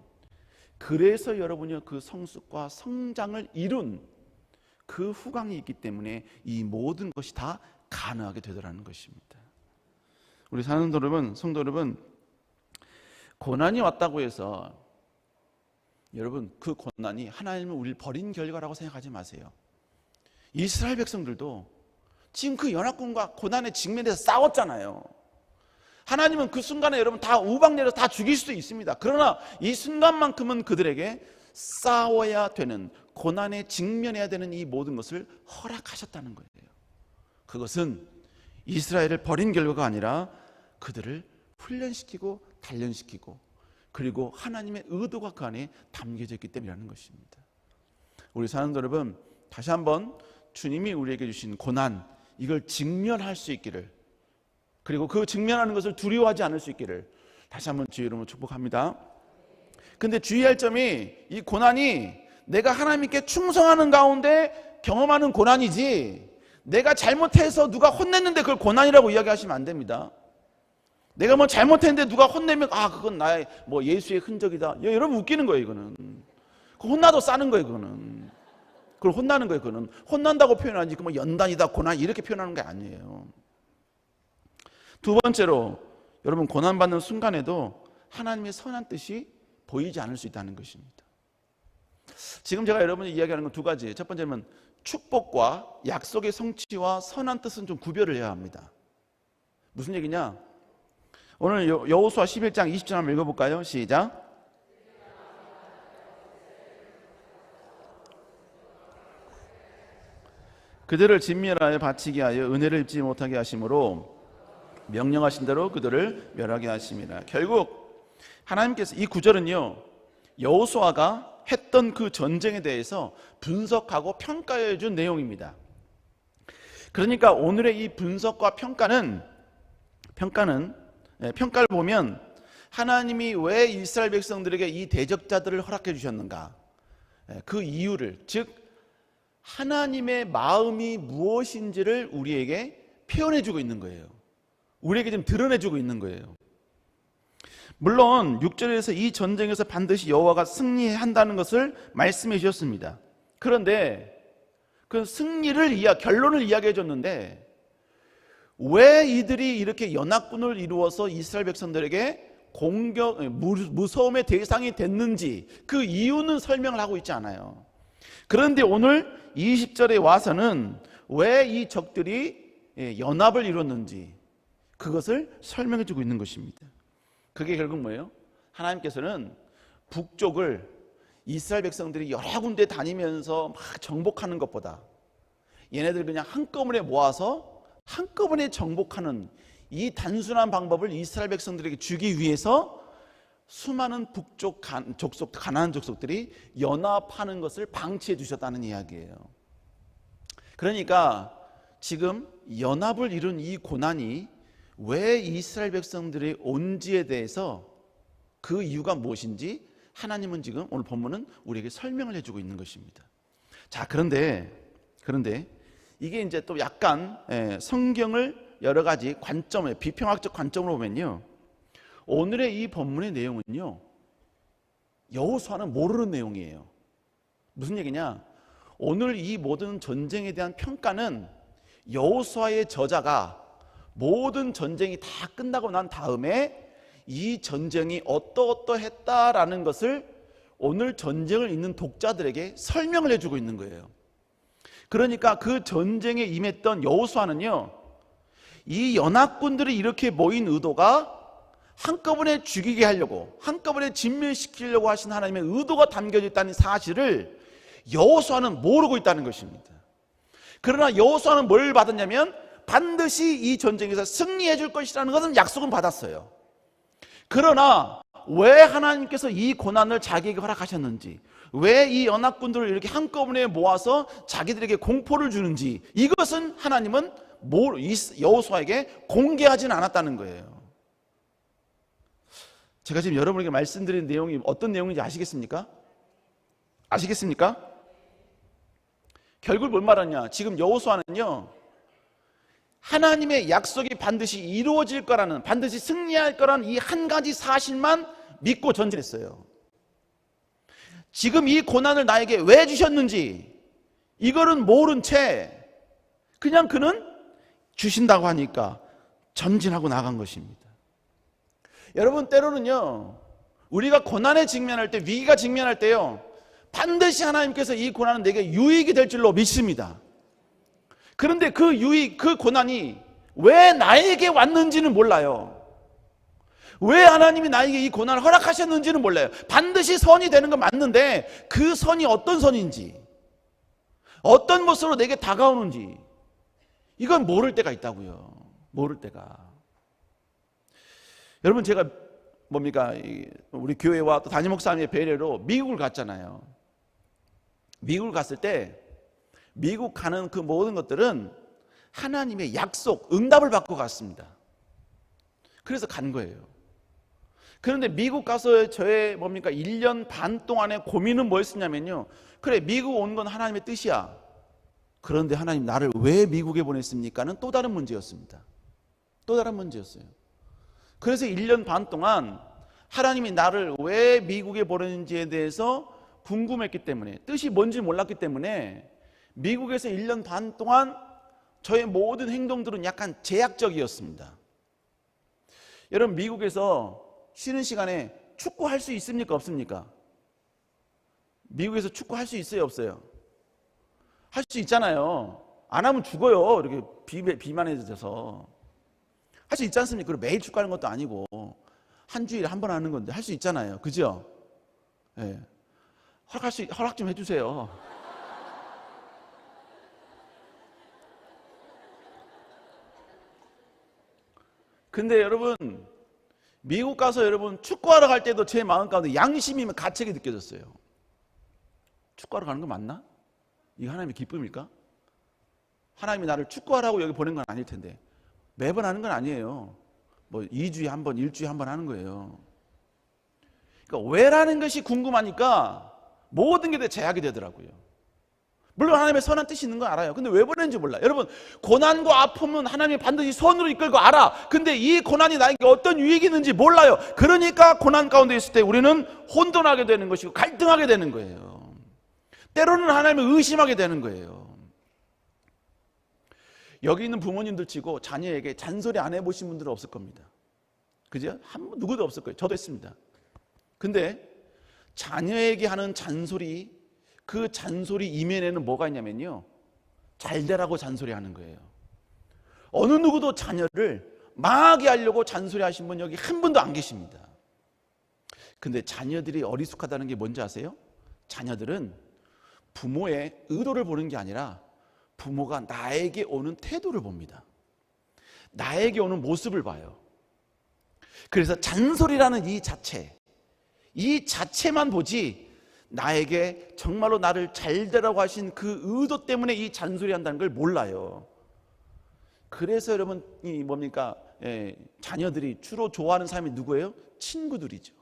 그래서 여러분이 그 성숙과 성장을 이룬 그 후광이 있기 때문에 이 모든 것이 다 가능하게 되더라는 것입니다. 우리 사는 여러분, 성도 여러분, 고난이 왔다고 해서 여러분 그 고난이 하나님은 우리를 버린 결과라고 생각하지 마세요. 이스라엘 백성들도 지금 그 연합군과 고난의 직면에서 싸웠잖아요. 하나님은 그 순간에 여러분 다 우박 내려서 다 죽일 수도 있습니다. 그러나 이 순간만큼은 그들에게 싸워야 되는, 고난에 직면해야 되는 이 모든 것을 허락하셨다는 거예요. 그것은 이스라엘을 버린 결과가 아니라 그들을 훈련시키고 단련시키고, 그리고 하나님의 의도가 그 안에 담겨져 있기 때문이라는 것입니다. 우리 사랑하는 여러분, 다시 한번 주님이 우리에게 주신 고난, 이걸 직면할 수 있기를, 그리고 그 직면하는 것을 두려워하지 않을 수 있기를 다시 한번 주의 이름으로 축복합니다. 근데 주의할 점이, 이 고난이 내가 하나님께 충성하는 가운데 경험하는 고난이지, 내가 잘못해서 누가 혼냈는데 그걸 고난이라고 이야기하시면 안 됩니다. 내가 뭐 잘못했는데 누가 혼내면 그건 나의 뭐 예수의 흔적이다. 여러분 웃기는 거예요. 이거는 혼나도 싸는 거예요. 그걸 혼나는 거예요. 그거는 혼난다고 표현하지 뭐 연단이다 고난 이렇게 표현하는 게 아니에요. 두 번째로, 여러분 고난받는 순간에도 하나님의 선한 뜻이 보이지 않을 수 있다는 것입니다. 지금 제가 여러분이 이야기하는 건 두 가지. 첫 번째는 축복과 약속의 성취와 선한 뜻은 좀 구별을 해야 합니다. 무슨 얘기냐? 오늘 여호수아 11장 20절 한번 읽어볼까요? 시작. 그들을 진멸하여 바치게 하여 은혜를 입지 못하게 하심으로 명령하신 대로 그들을 멸하게 하심이라. 결국 하나님께서, 이 구절은요, 여호수아가 했던 그 전쟁에 대해서 분석하고 평가해 준 내용입니다. 그러니까 오늘의 이 분석과 평가를 보면 하나님이 왜 이스라엘 백성들에게 이 대적자들을 허락해 주셨는가, 그 이유를, 즉 하나님의 마음이 무엇인지를 우리에게 표현해 주고 있는 거예요. 우리에게 좀 드러내 주고 있는 거예요. 물론 6절에서 이 전쟁에서 반드시 여호와가 승리한다는 것을 말씀해 주셨습니다. 그런데 그 결론을 이야기해 줬는데, 왜 이들이 이렇게 연합군을 이루어서 이스라엘 백성들에게 무서움의 대상이 됐는지 그 이유는 설명을 하고 있지 않아요. 그런데 오늘 20절에 와서는 왜 이 적들이 연합을 이뤘는지 그것을 설명해 주고 있는 것입니다. 그게 결국 뭐예요? 하나님께서는 북쪽을 이스라엘 백성들이 여러 군데 다니면서 막 정복하는 것보다 얘네들 그냥 한꺼번에 모아서 한꺼번에 정복하는 이 단순한 방법을 이스라엘 백성들에게 주기 위해서 수많은 북쪽 가나안 족속들이 연합하는 것을 방치해 주셨다는 이야기예요. 그러니까 지금 연합을 이룬 이 고난이 왜 이스라엘 백성들이 온지에 대해서, 그 이유가 무엇인지 하나님은 지금 오늘 본문은 우리에게 설명을 해주고 있는 것입니다. 자, 그런데 이게 이제 또 약간 성경을 여러 가지 관점에, 비평학적 관점으로 보면요, 오늘의 이 본문의 내용은요, 여호수아는 모르는 내용이에요. 무슨 얘기냐? 오늘 이 모든 전쟁에 대한 평가는 여호수아의 저자가 모든 전쟁이 다 끝나고 난 다음에 이 전쟁이 어떠어떠했다라는 것을 오늘 전쟁을 읽는 독자들에게 설명을 해주고 있는 거예요. 그러니까 그 전쟁에 임했던 여호수아는요, 이 연합군들이 이렇게 모인 의도가 한꺼번에 죽이게 하려고, 한꺼번에 진멸시키려고 하신 하나님의 의도가 담겨져 있다는 사실을 여호수아는 모르고 있다는 것입니다. 그러나 여호수아는 뭘 받았냐면 반드시 이 전쟁에서 승리해 줄 것이라는 것은 약속은 받았어요. 그러나 왜 하나님께서 이 고난을 자기에게 허락하셨는지, 왜 이 연합군들을 이렇게 한꺼번에 모아서 자기들에게 공포를 주는지, 이것은 하나님은 여호수아에게 공개하지는 않았다는 거예요. 제가 지금 여러분에게 말씀드린 내용이 어떤 내용인지 아시겠습니까? 결국 뭘 말하냐? 지금 여호수아는요, 하나님의 약속이 반드시 이루어질 거라는, 반드시 승리할 거라는 이 한 가지 사실만 믿고 전진했어요. 지금 이 고난을 나에게 왜 주셨는지 이거는 모른 채 그냥 그는 주신다고 하니까 전진하고 나간 것입니다. 여러분, 때로는요, 우리가 고난에 직면할 때, 위기가 직면할 때요, 반드시 하나님께서 이 고난은 내게 유익이 될 줄로 믿습니다. 그런데 그 유익, 그 고난이 왜 나에게 왔는지는 몰라요. 왜 하나님이 나에게 이 고난을 허락하셨는지는 몰라요. 반드시 선이 되는 건 맞는데 그 선이 어떤 선인지, 어떤 모습으로 내게 다가오는지 이건 모를 때가 있다고요. 모를 때가. 여러분, 제가 뭡니까, 우리 교회와 또 담임 목사님의 배려로 미국을 갔잖아요. 미국을 갔을 때 미국 가는 그 모든 것들은 하나님의 약속, 응답을 받고 갔습니다. 그래서 간 거예요. 그런데 미국 가서 저의 뭡니까 1년 반 동안의 고민은 뭐였냐면요, 그래 미국 온 건 하나님의 뜻이야. 그런데 하나님 나를 왜 미국에 보냈습니까는 또 다른 문제였습니다. 또 다른 문제였어요. 그래서 1년 반 동안 하나님이 나를 왜 미국에 보냈는지에 대해서 궁금했기 때문에, 뜻이 뭔지 몰랐기 때문에 미국에서 1년 반 동안 저의 모든 행동들은 약간 제약적이었습니다. 여러분, 미국에서 쉬는 시간에 축구할 수 있습니까? 없습니까? 미국에서 축구할 수 있어요? 없어요? 할 수 있잖아요. 안 하면 죽어요. 이렇게 비만해져서. 할 수 있지 않습니까? 그리고 매일 축구하는 것도 아니고 한 주일에 한 번 하는 건데 할 수 있잖아요. 그죠? 네. 허락 좀 해주세요. 근데 여러분, 미국 가서 여러분 축구하러 갈 때도 제 마음 가운데 양심이면 가책이 느껴졌어요. 축구하러 가는 거 맞나? 이거 하나님의 기쁨일까? 하나님이 나를 축구하라고 여기 보낸 건 아닐 텐데 매번 하는 건 아니에요. 뭐 2주에 한 번, 1주에 한 번 하는 거예요. 그러니까 왜라는 것이 궁금하니까 모든 게 다 제약이 되더라고요. 물론 하나님의 선한 뜻이 있는 거 알아요. 근데 왜 보냈는지 몰라. 여러분, 고난과 아픔은 하나님이 반드시 선으로 이끌고 알아. 근데 이 고난이 나에게 어떤 유익이 있는지 몰라요. 그러니까 고난 가운데 있을 때 우리는 혼돈하게 되는 것이고 갈등하게 되는 거예요. 때로는 하나님을 의심하게 되는 거예요. 여기 있는 부모님들 치고 자녀에게 잔소리 안 해보신 분들은 없을 겁니다. 그죠? 누구도 없을 거예요. 저도 했습니다. 근데 자녀에게 하는 잔소리, 그 잔소리 이면에는 뭐가 있냐면요, 잘 되라고 잔소리하는 거예요. 어느 누구도 자녀를 망하게 하려고 잔소리하신 분 여기 한 분도 안 계십니다. 근데 자녀들이 어리숙하다는 게 뭔지 아세요? 자녀들은 부모의 의도를 보는 게 아니라 부모가 나에게 오는 태도를 봅니다. 나에게 오는 모습을 봐요. 그래서 잔소리라는 이 자체만 보지 나에게 정말로 나를 잘 되라고 하신 그 의도 때문에 이 잔소리 한다는 걸 몰라요. 그래서 여러분, 이 뭡니까? 자녀들이 주로 좋아하는 사람이 누구예요? 친구들이죠.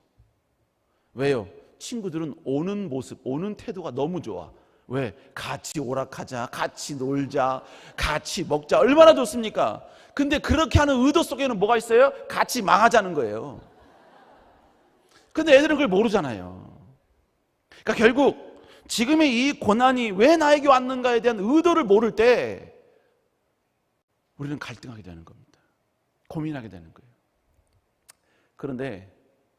왜요? 친구들은 오는 모습, 오는 태도가 너무 좋아. 왜? 같이 오락하자, 같이 놀자, 같이 먹자. 얼마나 좋습니까? 근데 그렇게 하는 의도 속에는 뭐가 있어요? 같이 망하자는 거예요. 근데 애들은 그걸 모르잖아요. 그러니까 결국 지금의 이 고난이 왜 나에게 왔는가에 대한 의도를 모를 때 우리는 갈등하게 되는 겁니다. 고민하게 되는 거예요. 그런데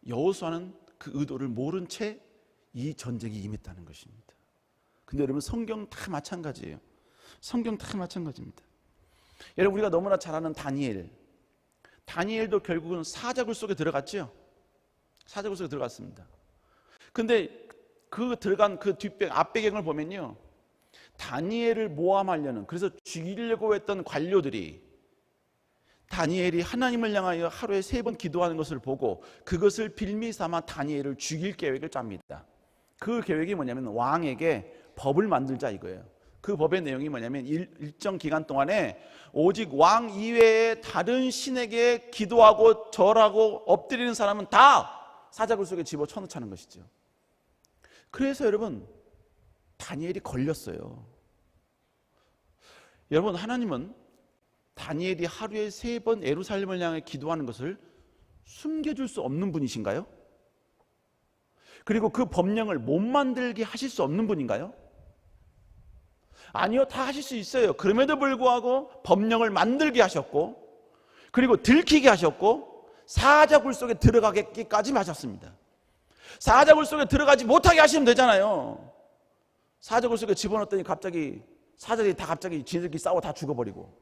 여호수아는 그 의도를 모른 채 이 전쟁이 임했다는 것입니다. 근데 여러분, 성경 다 마찬가지예요. 성경 다 마찬가지입니다. 여러분, 우리가 너무나 잘 아는 다니엘도 결국은 사자굴 속에 들어갔죠. 사자굴 속에 들어갔습니다. 근데 그 들어간 그 앞배경을 보면요, 다니엘을 모함하려는, 그래서 죽이려고 했던 관료들이 다니엘이 하나님을 향하여 하루에 3번 기도하는 것을 보고 그것을 빌미 삼아 다니엘을 죽일 계획을 짭니다. 그 계획이 뭐냐면 왕에게 법을 만들자 이거예요. 그 법의 내용이 뭐냐면 일정 기간 동안에 오직 왕 이외에 다른 신에게 기도하고 절하고 엎드리는 사람은 다 사자굴 속에 집어쳐넣자는 것이죠. 그래서 여러분, 다니엘이 걸렸어요. 여러분, 하나님은 다니엘이 하루에 3번 예루살렘을 향해 기도하는 것을 숨겨줄 수 없는 분이신가요? 그리고 그 법령을 못 만들게 하실 수 없는 분인가요? 아니요, 다 하실 수 있어요. 그럼에도 불구하고 법령을 만들게 하셨고, 그리고 들키게 하셨고, 사자굴 속에 들어가게까지 하셨습니다. 사자굴 속에 들어가지 못하게 하시면 되잖아요. 사자굴 속에 집어넣었더니 갑자기 사자들이 다 갑자기 지들끼리 싸워 다 죽어버리고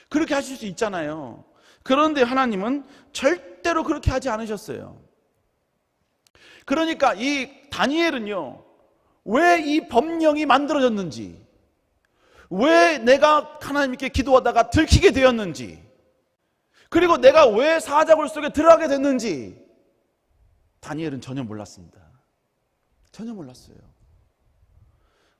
그렇게 하실 수 있잖아요. 그런데 하나님은 절대로 그렇게 하지 않으셨어요. 그러니까 이 다니엘은요, 왜 이 법령이 만들어졌는지, 왜 내가 하나님께 기도하다가 들키게 되었는지, 그리고 내가 왜 사자굴 속에 들어가게 됐는지 다니엘은 전혀 몰랐습니다. 전혀 몰랐어요.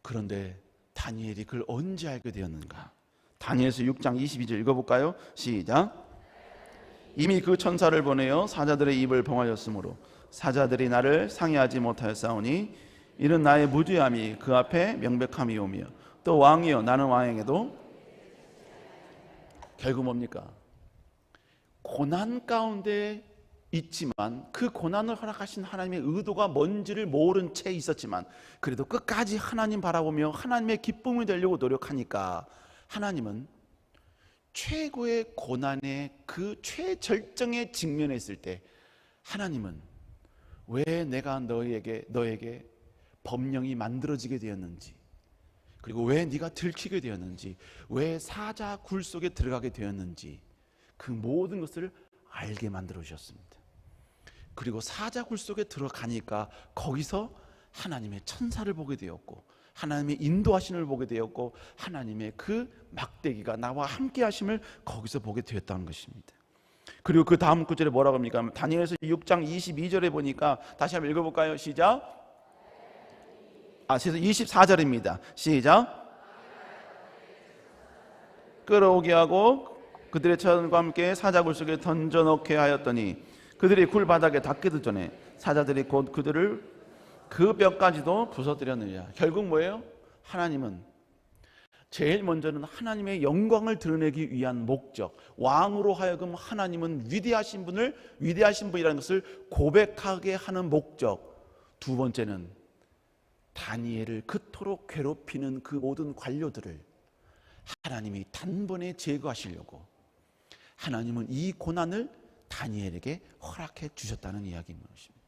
그런데 다니엘이 그걸 언제 알게 되었는가? 다니엘서 6장 22절 읽어볼까요? 시작. 이미 그 천사를 보내어 사자들의 입을 봉하였으므로 사자들이 나를 상해하지 못하였사오니 이는 나의 무죄함이 그 앞에 명백함이오며 또 왕이여 나는 왕에게도 결국 뭡니까? 고난 가운데 있지만 그 고난을 허락하신 하나님의 의도가 뭔지를 모른 채 있었지만 그래도 끝까지 하나님 바라보며 하나님의 기쁨이 되려고 노력하니까 하나님은 최고의 고난의 그 최절정에 직면했을 때 하나님은 왜 내가 너에게 법령이 만들어지게 되었는지, 그리고 왜 네가 들키게 되었는지, 왜 사자 굴 속에 들어가게 되었는지 그 모든 것을 알게 만들어 주셨습니다. 그리고 사자 굴 속에 들어가니까 거기서 하나님의 천사를 보게 되었고 하나님의 인도하심을 보게 되었고 하나님의 그 막대기가 나와 함께 하심을 거기서 보게 되었다는 것입니다. 그리고 그 다음 구절에 뭐라고 합니까? 다니엘서 6장 22절에 보니까 다시 한번 읽어볼까요? 시작. 24절입니다. 시작. 끌어오게 하고 그들의 천과 함께 사자굴 속에 던져넣게 하였더니 그들이 굴 바닥에 닿기도 전에 사자들이 곧 그들을 그 뼈까지도 부서뜨렸느니라. 결국 뭐예요? 하나님은 제일 먼저는 하나님의 영광을 드러내기 위한 목적, 왕으로 하여금 하나님은 위대하신 분이라는 것을 고백하게 하는 목적, 두 번째는 다니엘을 그토록 괴롭히는 그 모든 관료들을 하나님이 단번에 제거하시려고 하나님은 이 고난을 다니엘에게 허락해 주셨다는 이야기인 것입니다.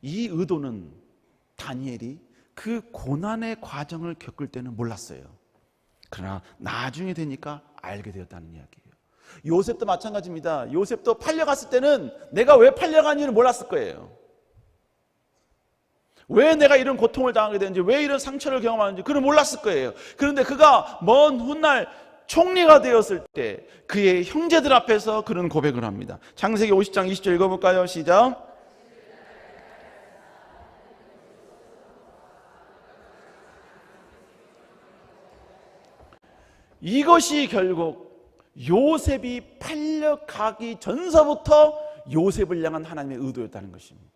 이 의도는 다니엘이 그 고난의 과정을 겪을 때는 몰랐어요. 그러나 나중에 되니까 알게 되었다는 이야기예요. 요셉도 마찬가지입니다. 요셉도 팔려갔을 때는 내가 왜 팔려간지는 몰랐을 거예요. 왜 내가 이런 고통을 당하게 되는지, 왜 이런 상처를 경험하는지 그걸 몰랐을 거예요. 그런데 그가 먼 훗날 총리가 되었을 때 그의 형제들 앞에서 그런 고백을 합니다. 창세기 50장 20절 읽어볼까요? 시작. 이것이 결국 요셉이 팔려가기 전서부터 요셉을 향한 하나님의 의도였다는 것입니다.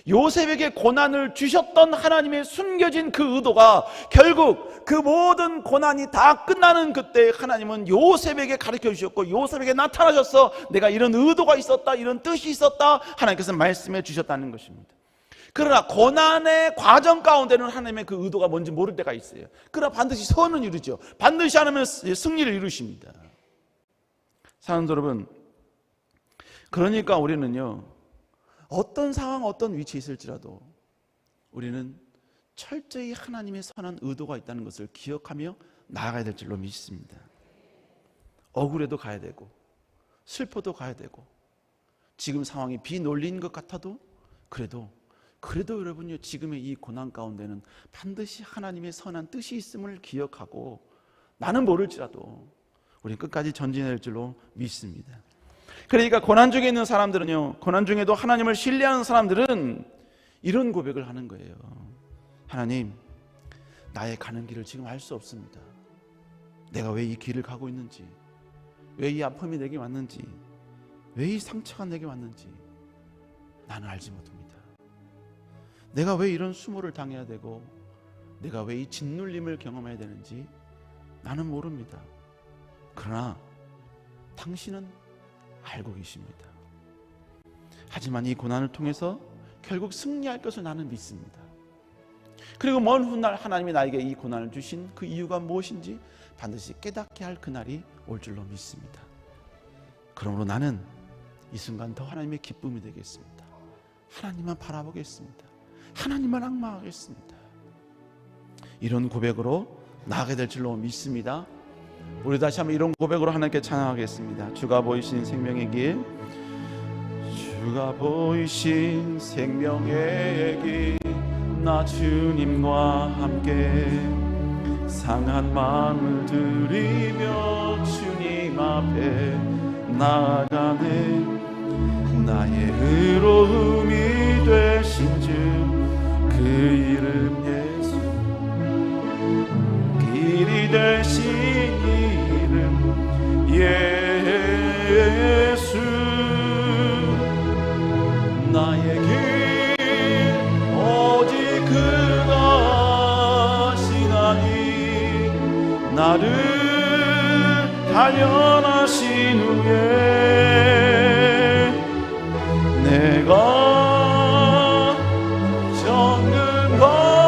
요셉에게 고난을 주셨던 하나님의 숨겨진 그 의도가 결국 그 모든 고난이 다 끝나는 그때 하나님은 요셉에게 가르쳐 주셨고 요셉에게 나타나셔서 내가 이런 의도가 있었다, 이런 뜻이 있었다 하나님께서 말씀해 주셨다는 것입니다. 그러나 고난의 과정 가운데는 하나님의 그 의도가 뭔지 모를 때가 있어요. 그러나 반드시 선은 이루죠. 반드시 하나님은 승리를 이루십니다. 사랑하는 여러분, 그러니까 우리는요, 어떤 상황, 어떤 위치에 있을지라도 우리는 철저히 하나님의 선한 의도가 있다는 것을 기억하며 나아가야 될 줄로 믿습니다. 억울해도 가야 되고 슬퍼도 가야 되고 지금 상황이 비논리인 것 같아도 그래도 여러분요, 지금의 이 고난 가운데는 반드시 하나님의 선한 뜻이 있음을 기억하고 나는 모를지라도 우리는 끝까지 전진해야 될 줄로 믿습니다. 그러니까 고난 중에 있는 사람들은요, 고난 중에도 하나님을 신뢰하는 사람들은 이런 고백을 하는 거예요. 하나님, 나의 가는 길을 지금 알 수 없습니다. 내가 왜 이 길을 가고 있는지, 왜 이 아픔이 내게 왔는지, 왜 이 상처가 내게 왔는지 나는 알지 못합니다. 내가 왜 이런 수모를 당해야 되고 내가 왜 이 짓눌림을 경험해야 되는지 나는 모릅니다. 그러나 당신은 알고 계십니다. 하지만 이 고난을 통해서 결국 승리할 것을 나는 믿습니다. 그리고 먼 훗날 하나님이 나에게 이 고난을 주신 그 이유가 무엇인지 반드시 깨닫게 할 그날이 올 줄로 믿습니다. 그러므로 나는 이 순간 더 하나님의 기쁨이 되겠습니다. 하나님만 바라보겠습니다. 하나님만 앙망하겠습니다. 이런 고백으로 나아가게 될 줄로 믿습니다. 우리 다시 한번 이런 고백으로 하나님께 찬양하겠습니다. 주가 보이신 생명의 길, 주가 보이신 생명의 길, 나 주님과 함께 상한 마음을 들이며 주님 앞에 나아가네. 나의 의로움이 되신 주 그 이름 예수, 길이 되신 이름 예수. 나의 길 오직 그가 하시나니, 나를 단련하신 후에 내가 정금같이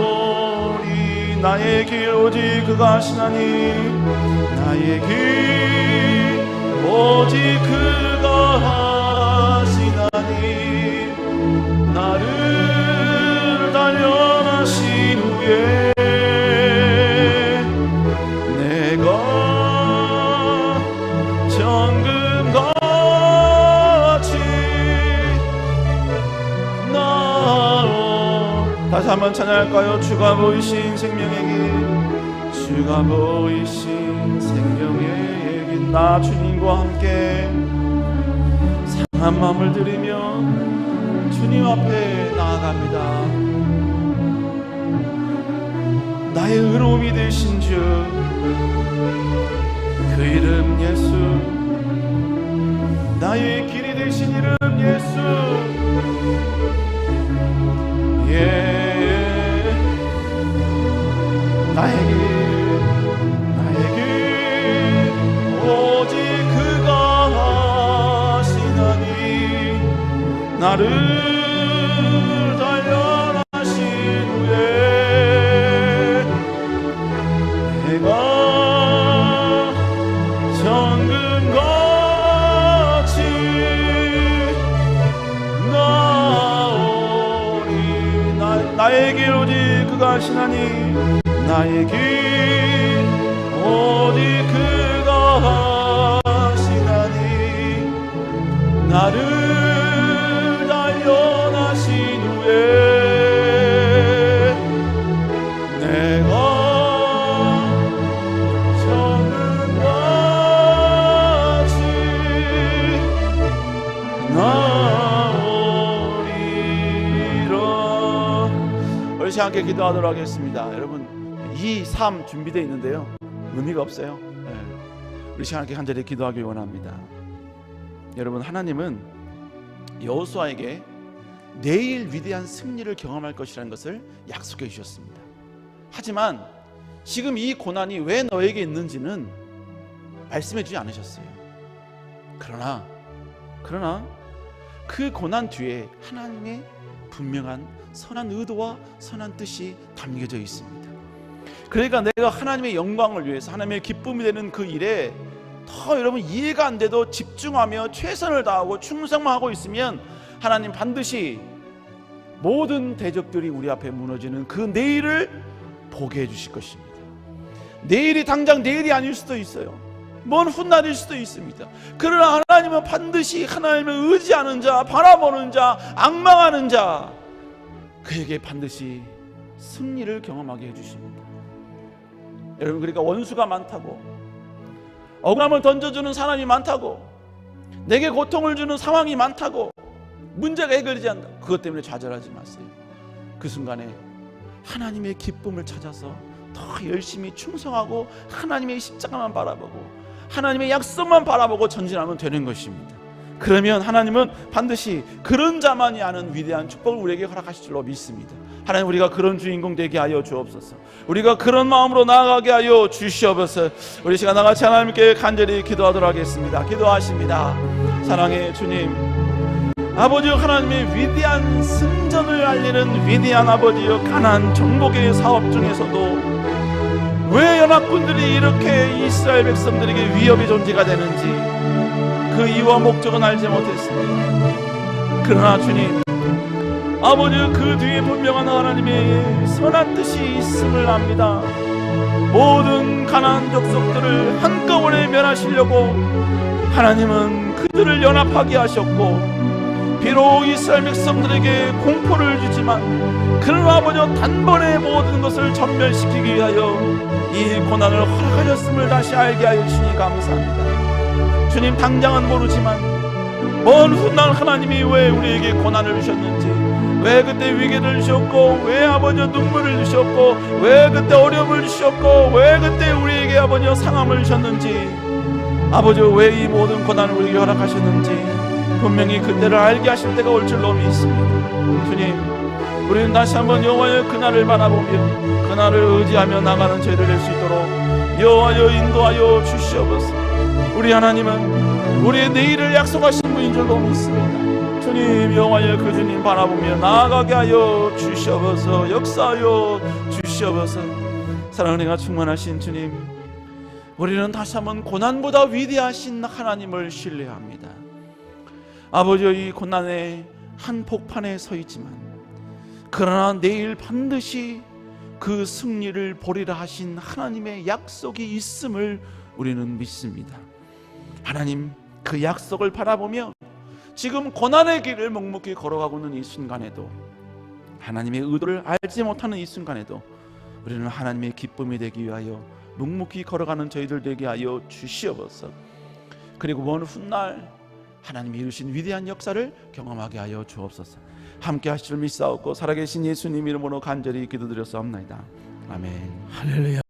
나오리. 나의 길 오직 그가 하시나니, 나의 길 오직 그가 하시나니, 나를 단련하신 후에 내가 정금같이 나오. 다시 한번 찬양할까요? 주가 보이신 생명의 길, 주가 보이신 생명의 길, 나 주님과 함께 상한 마음을 들이며 주님 앞에 나아갑니다. 나의 의로움이 되신 주 그 이름 예수, 나의 길이 되신 이름 예수. 나의 길, 나의 길 오직 그가 하시나니, 나를 단련하신 후에 내가 정금같이 나오리. 나의 길 오직 그가 하시나니, 나의 길 오직 그가 하시나니, 나를 단련하신 후에 내가 정금같이 나오리라. 우리 시간 함께 기도하도록 하겠습니다. 여러분, 이 삶 준비되어 있는데요, 의미가 없어요. 우리 시간 함께 간절히 기도하길 원합니다. 여러분, 하나님은 여호수아에게 내일 위대한 승리를 경험할 것이라는 것을 약속해 주셨습니다. 하지만 지금 이 고난이 왜 너에게 있는지는 말씀해 주지 않으셨어요. 그러나 그 고난 뒤에 하나님의 분명한 선한 의도와 선한 뜻이 담겨져 있습니다. 그러니까 내가 하나님의 영광을 위해서, 하나님의 기쁨이 되는 그 일에 더 여러분 이해가 안 돼도 집중하며 최선을 다하고 충성만 하고 있으면 하나님 반드시 모든 대적들이 우리 앞에 무너지는 그 내일을 보게 해주실 것입니다. 내일이 당장 내일이 아닐 수도 있어요. 먼 훗날일 수도 있습니다. 그러나 하나님은 반드시 하나님을 의지하는 자, 바라보는 자, 앙망하는 자, 그에게 반드시 승리를 경험하게 해주십니다. 여러분, 그러니까 원수가 많다고, 억울함을 던져주는 사람이 많다고, 내게 고통을 주는 상황이 많다고, 문제가 해결되지 않는다, 그것 때문에 좌절하지 마세요. 그 순간에 하나님의 기쁨을 찾아서 더 열심히 충성하고 하나님의 십자가만 바라보고 하나님의 약속만 바라보고 전진하면 되는 것입니다. 그러면 하나님은 반드시 그런 자만이 아는 위대한 축복을 우리에게 허락하실 줄로 믿습니다. 하나님, 우리가 그런 주인공 되게 하여 주옵소서. 우리가 그런 마음으로 나아가게 하여 주시옵소서. 우리 시간 나같이 하나님께 간절히 기도하도록 하겠습니다. 기도하십니다. 사랑의 주님, 아버지여, 하나님의 위대한 승전을 알리는 위대한 아버지여, 가나안 정복의 사업 중에서도 왜 연합군들이 이렇게 이스라엘 백성들에게 위협의 존재가 되는지 그 이유와 목적은 알지 못했습니다. 그러나 주님, 아버지 그 뒤에 분명한 하나님의 선한 뜻이 있음을 압니다. 모든 가나안 족속들을 한꺼번에 멸하시려고 하나님은 그들을 연합하게 하셨고, 비록 이스라엘 백성들에게 공포를 주지만 그러나 아버지 단번에 모든 것을 전멸시키기 위하여 이 고난을 허락하셨음을 다시 알게 하여 주시니 감사합니다. 주님, 당장은 모르지만 먼 훗날 하나님이 왜 우리에게 고난을 주셨는지, 왜 그때 위기를 주셨고, 왜 아버지 눈물을 주셨고, 왜 그때 어려움을 주셨고, 왜 그때 우리에게 아버지 상함을 주셨는지, 아버지 왜 이 모든 고난을 우리에게 허락하셨는지 분명히 그때를 알게 하실 때가 올 줄 너무 믿습니다. 주님, 우리는 다시 한번 여호와의 그날을 바라보며 그날을 의지하며 나가는 저희를 낼 수 있도록 여호와여 인도하여 주시옵소서. 우리 하나님은 우리의 내일을 약속하신 분인 줄 너무 믿습니다. 주님, 여호와여 그 주님 바라보며 나아가게 하여 주시옵소서. 역사하여 주시옵소서. 사랑의 은혜가 충만하신 주님, 우리는 다시 한번 고난보다 위대하신 하나님을 신뢰합니다. 아버지의 이 고난의 한복판에 서 있지만 그러나 내일 반드시 그 승리를 보리라 하신 하나님의 약속이 있음을 우리는 믿습니다. 하나님, 그 약속을 바라보며 지금 고난의 길을 묵묵히 걸어가고 있는 이 순간에도, 하나님의 의도를 알지 못하는 이 순간에도 우리는 하나님의 기쁨이 되기 위하여 묵묵히 걸어가는 저희들 되게 하여 주시옵소서. 그리고 먼 훗날 하나님이 이루신 위대한 역사를 경험하게 하여 주옵소서. 함께 하실 줄 믿사옵고 살아계신 예수님 이름으로 간절히 기도드렸사옵나이다. 아멘. 할렐루야.